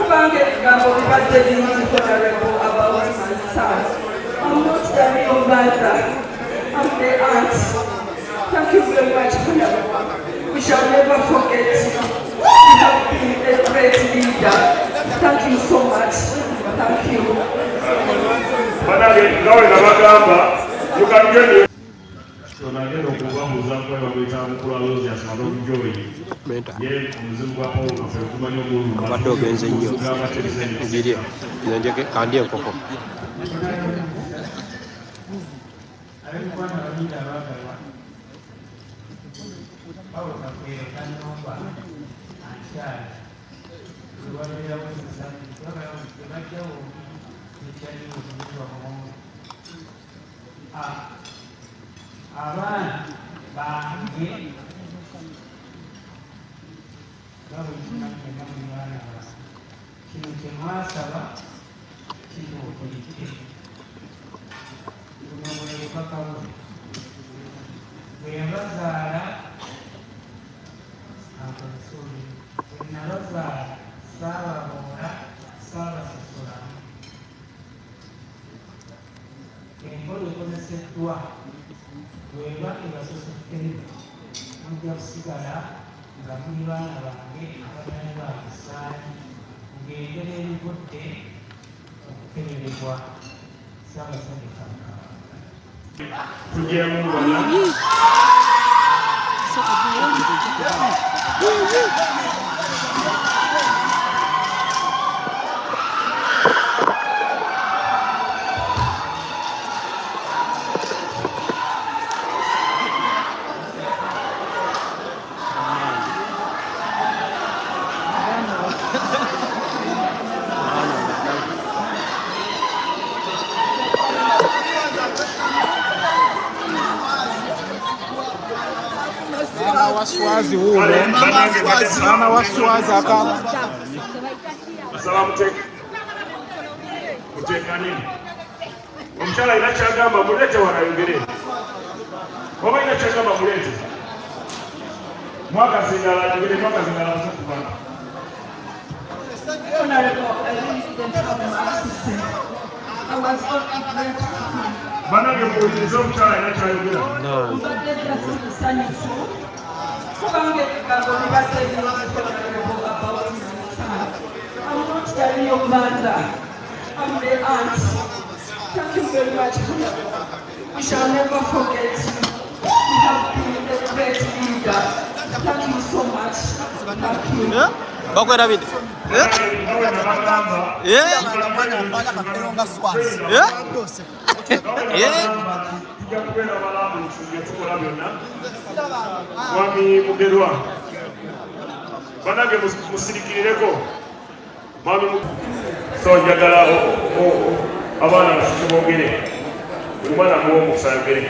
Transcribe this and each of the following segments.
Kubange ebigambo bibadde bingi honorable about my son. I'm not the real mother. I'm the aunt. Thank you very much, honorable. We shall never forget you. You have been a great leader. Thank you so much. Thank you. You can get it. Tunagenda okubabuuza kweba bwetaamu kulalozi asaba obujoyi ye omuzimu gwa Paul kafe okumanya obululu abadde ogenze nnyo ngirye njege kandi enkoko abaana bange babulikinakena mu baana base kino kyemwasaba kituukulike luno bwebukakawo bwe bazaala akonsuli bwe nabazaala saababoora saabasasulamu enkola ekozeseddwa bweba ebasosekkere mujja kusigala nga muli baana bange abamanyi bangesaali ng'engeri erivudde okukeberebwa Ssaabasajja Kabaka. Tugyemu bonna Waswazi huo mama waswazi akaba asaba muteeka nini omukyala alina kyagamba muleete wanayogere oba alina kyagamba muleete mwakazingala ayogere mwakazingala musakubana banange muwulirize omukyala alina kyayogera Kubange ebigambo bibadde bingi honorable about my son. I'm not the real mother. I'm the aunt. Thank you very much, honorable. We shall never forget you. You have been a great leader. Thank you so much. Thank you. Bakwe David Mwami Mugerwa banange musirikirireko mwami so njagala abaana basuke boogere buli mwana muwa omukisa yogere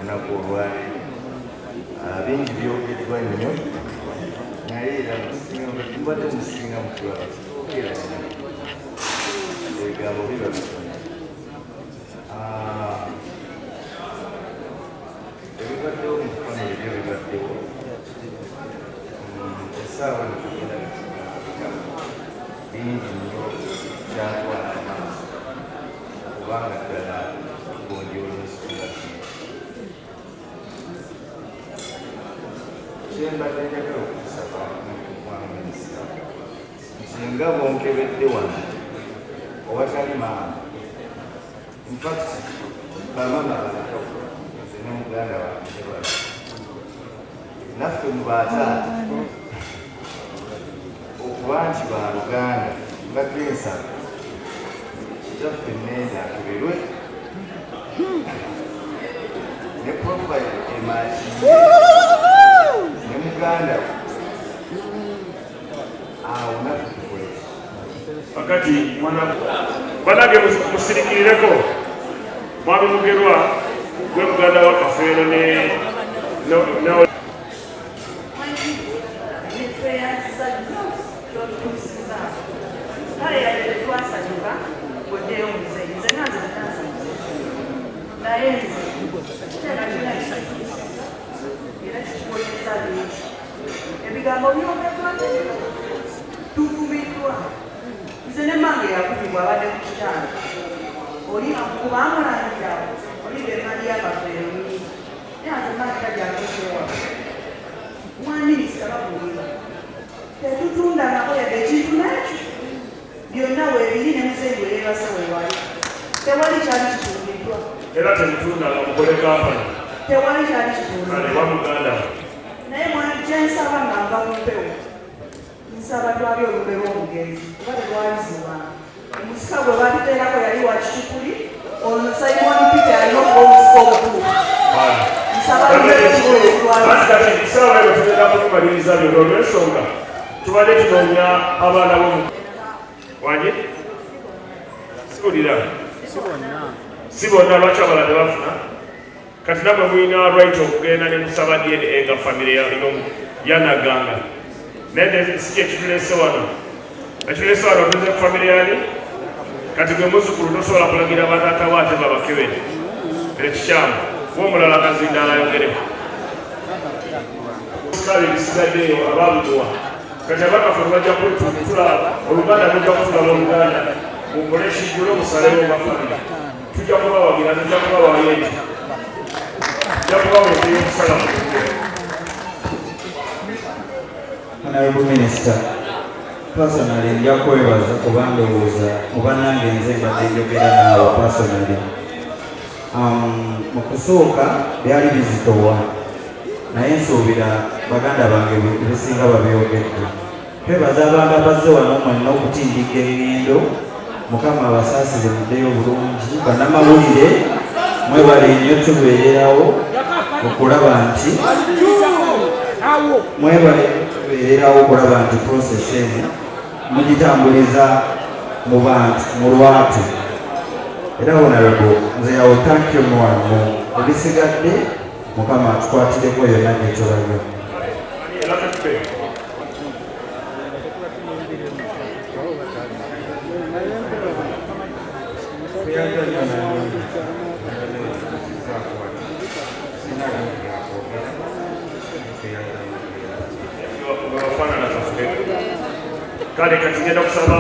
olunaku olwali bingi byogeddwa nnyo naye era tubadde musinga mutulaba ebigambo biba bitono ebibaddewo mu kufaana ebyo bibaddewo esaawa nekugenda bingi nnyo kyatwala amaaso kubanga ddala gonjola ensonga kyembadde njagala okusaba omwana minisita nti nga bonkebedde wano owatali maama infact bamama nze n'omuganda wange naffe mu bataata okuba nti baluganda mbadde ensaba kitaffe nenda akeberwe ne profile emaki ne muganda awo naffe tukolesa wakati banange musirikirireko mwami Mugerwa gwe muganda wa Kafeero ne Naye ekiseera kirina ekituusiza era kikikolereza bingi. Ebigambo byogeddwa tuvumiddwa. Nze ne mmange yakubibwa abadde ku kitanda. Oli kubaamulangira oli bemali y'abafeero nyingi. Naye ate mmange tajjakosewa. Mwaminisita babuulira. Tetutunda nako yadde ekintu n'ekyo. Byonna weebiri ne muzeeyi weebase weewali. Tewali kyali kitundiddwa. Era temutunda nga mukole kampani. Tewali kyali kitundiddwa. Kale bamuganda. Naye kye nsaba nga nva mu mpewo. Nsaba twali olugero omugenzi kuba telwalizibwanga. Omusika gwe baatuteerako yali wa kitukuli, ono Simon Peter yalina okuba omusika obukulu. Nsaba lugero kitwali. Kati kisaawa eno tugenda kutumaliriza byonna olw'ensonga tubadde tunoonya abaana b'omu wanye siwulira si bonna lwaki abalala tebafuna kati namwe mulina right okugenda ne musaba DNA nga famire yanaganga naye si kyekitulese wano ekitulese wano tuze ku famire yani kati gwe muzzukulu tosobola kulagira bataatawo ate babakebere ekikyamu omulala kazindaala ayogereko kale bisigaddeyo ababutuwa kati abakafe bajja kwetutula oluganda lujja kutulala oluganda mukole ekijjulo musalewo bafamire tujja kubawagira tujja kubawayo enti tujja kubaweeteyo okusala mu Honorable Minister, personally nja kwebaza kuba ndowooza oba nange nze mbadde njogera naawe personally. Mu kusooka byali bizitowa naye nsuubira baganda bange besinga babyogedde. Twebaza abantu abazze wano mwenna okutindika engendo. Mukama abasaasire muddeyo bulungi. Bannamawulire mwebale nnyo tubeererawo okulaba nti process eno mugitambuliza mu bantu mu lwatu. Era honorable nze yawo thank you mu ebisigadde Mukama atukwatireko yonna gyetulabye. kale kati ngenda kusaba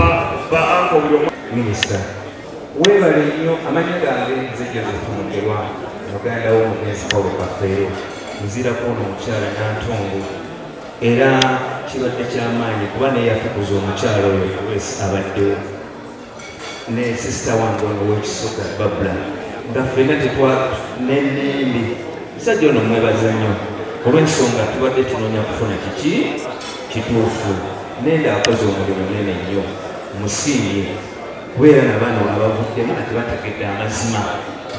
ba anko buli omu Minisita weebale nnyo. Amannya gange nze Joseph Mugerwa muganda w'omugenzi Paul Kafeero muzirako ono omukyala Nantongo era kibadde ky'amaanyi kuba naye yatukuza omukyala oyo abaddewo ne sisita wange ono w'ekisoka Babula nga ffenna nenembi musajja ono mwebaza nnyo olw'ensonga tubadde tunoonya kufuna kiki kituufu. Nenda akoze omulimu munene nnyo musiimye kubeera n'abaana abavuddemu ate bategedde amazima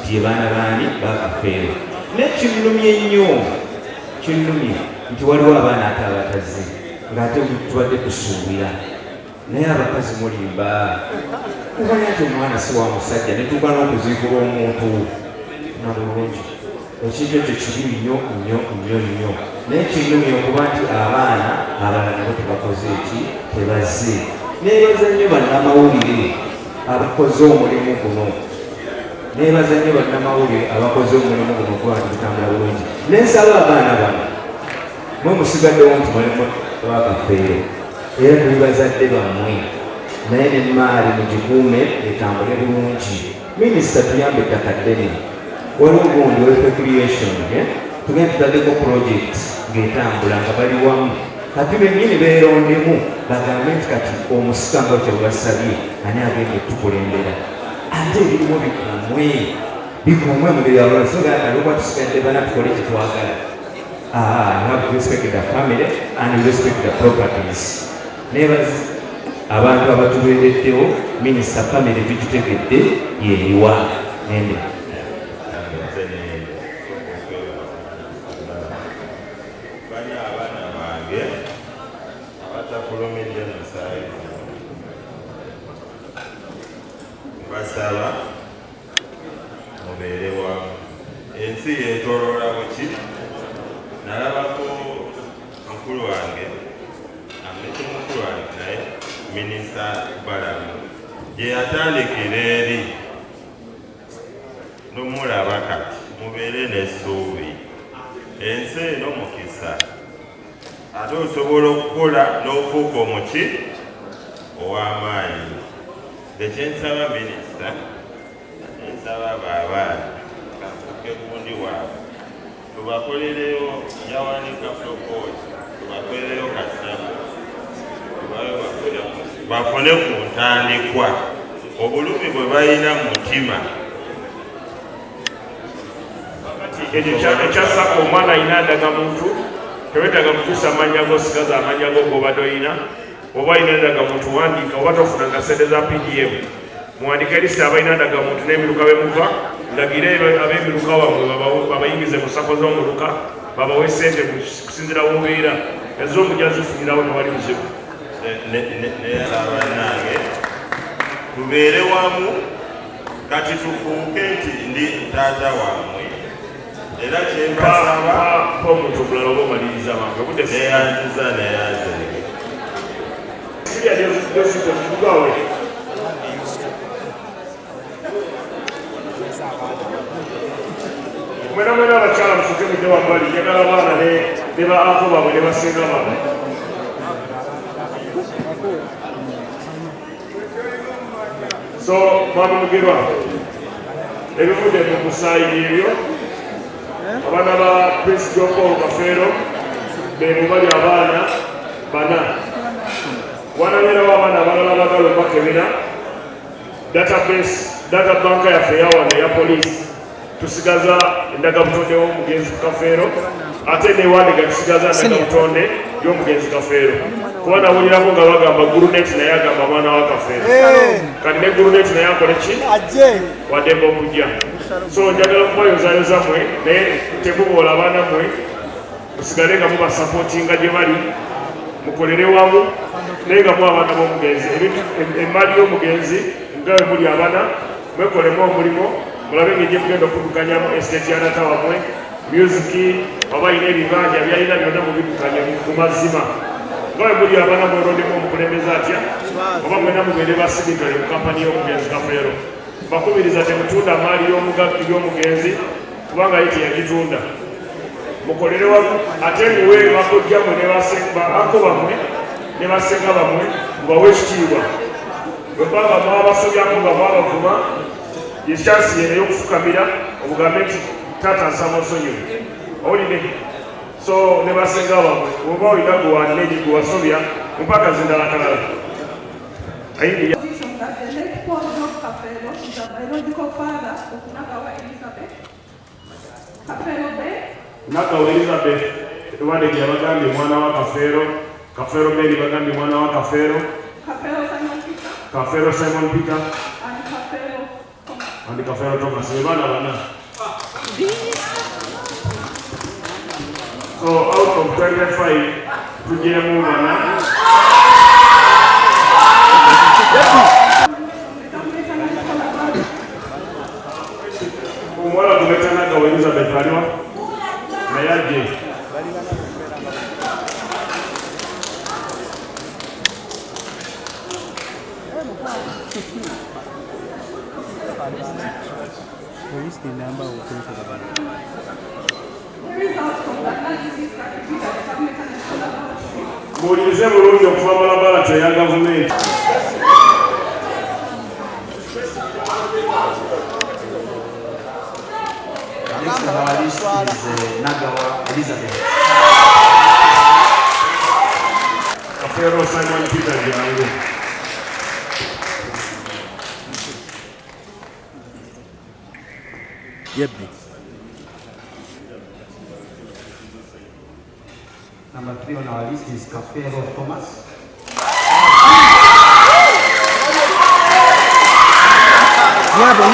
nti baana baani bakafeero. Naye kinnumye nnyo nti waliwo abaana ate abatazi ng'ate tubadde tusuubira naye abakazi mulimba kumanya nti omwana si wa musajja ne tuuka n'okuziikula omuntu nabulungi. Ekintu ekyo kibi nnyo naye kinnumye okuba nti abaana abalala nabo tebakoze eki tebazze. Neebaza nnyo bannamawulire abakoze omulimu guno kuba nti gutambula bulungi. Nensaba abaana bano mwe musigaddewo nti mulimu Bakafeero era tuli bazadde bammwe naye n'emmaali mugikuume etambule bulungi. Minisita tuyambe ettaka ddene waliwo gundi recreation tugenda tutaddeko project ng'etambula nga bali wamu kati bennyini beerondemu bagambe nti kati omusika nga kyebasabye ani agenda etukulembera ate ebirimu bikuumwe mu byalo so that alikuwa tusigadde bana tukole kyetwagala. You have to respect the family and respect the properties. Nebazi abantu abatubeereddewo minisita family tugitegedde yeeriwa nende basaba mubeere wamu. Ensi yeetoloola buki nalabako mukulu wange amete mukulu wange naye minisita Balamu gye yatandikira eri nomulaba kati mubeere n'essuubi. Ensi eno mukisa. Ate osobola okukola n'ofuuka omuki ow'amaanyi. Ekyensaba minisita, ensaba baabaana kafuuke gundi waabwe. Tubakolereyo yawanika prokoti, tubakolereyo kasabu, bafune ku ntandikwa. Obulumi bwe balina mu mutima. Ekyasaka omwana alina ndagamuntu tewetaaga kukyusa amannya go, sigaza amannya go g'obadde olina. Oba alina ndagamuntu wandiika, oba tofunanga ssente za PDF muwandike lisiti abalina ndagamuntu n'emiruka bemuva, ndagire ab'emiruka wammwe babayingize mu ssako z'omuluka, babawe ssente kusinziira w'obeera, ez'omujja zifunirawo tewali buzibu. Naye abannange tubeere wamu, kati tufuuke nti ndi taata wammwe. Era kyembasaba omuntu omulala oba omaliriza bange neyanziza neyanze siriyadezidogawe mwena mwena abakyala musuke mujja wabbali njagala abaana ne ba ako baabwe ne basenga baabwe. So mwami mugerwa ebivudde mu musaayi ebyo abaana ba Prince John Paul Kafeero beno bali abaana bana. Wanabeerawo abaana abalala bagala bakebera data banka yaffe eyawano eya poliisi tusigaza endagabutonde w'omugenzi Kafeero, ate newandiga tusigaza endagabutonde y'omugenzi Kafeero. Kuba nawulirako nga bagamba Guruneti naye agamba mwana wa Kafeero. Kati ne Guruneti naye akole ki? Wademba okujja. So njagala kubayozaayoza mmwe naye temuboola abaana mmwe, musigale nga mubasapootinga gye bali, mukolere wamu naye nga mu abaana b'omugenzi. Emmali y'omugenzi nga bwe muli abaana mwekolemu omulimo, mulabe ng'ejja kugenda okuddukanyamu estate ya data wammwe, musiki oba alina ebibanja byalina byonna mubiddukanye mu mazima. Nga bwe muli abaana mwerondemu omukulembeze atya, oba mwena mubeere basigitale mu kampani y'omugenzi Kafeero. Bakubiriza temutunda maali y'omugenzi kubanga ye teyagitunda. Mukolere wamu ate muwe bakojja mmwe ako bammwe ne basenga bammwe mubawe ekitiibwa. Bwe baba mwabasobyako nga mwabavuma, ye kyansi yeno y'okufukamira obugambe nti taata nsaba nsonyiwe. Owulire? So ne basenga bammwe bw'oba olina gwe wanneegi gwe wasobya mpaka zindalakalala. Ayindiya Paul John Kafeero is a biological father of Nagawa Elizabeth. Kafeero Bay. Nagawa Elizabeth Wadegi abagambye mwana wa Kafeero. Kafeero Mary bagambye mwana wa Kafeero. Kafeero Simon Peter. Kafeero Simon Peter. And Kafeero Thomas. And Kafeero Thomas. Bana bana. So out of 25 tujiremu bana. Omuwala gwe Nagawa Elizabeth aliwa naye ajje. Muwulirize bulungi okuva mu laboratory eya gavumenti. Nagawa Elizabeth. Kafeero Simon Peter jangu. Yebbi. Number 3 on our list is Kafeero Thomas. Nyabo.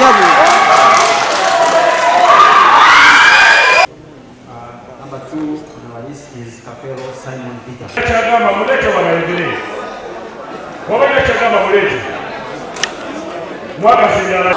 Number 2 on our list is Kafeero Simon Peter. Chagamba mulete wanayogere. Wabanya chagamba mulete. Mwaka sijala.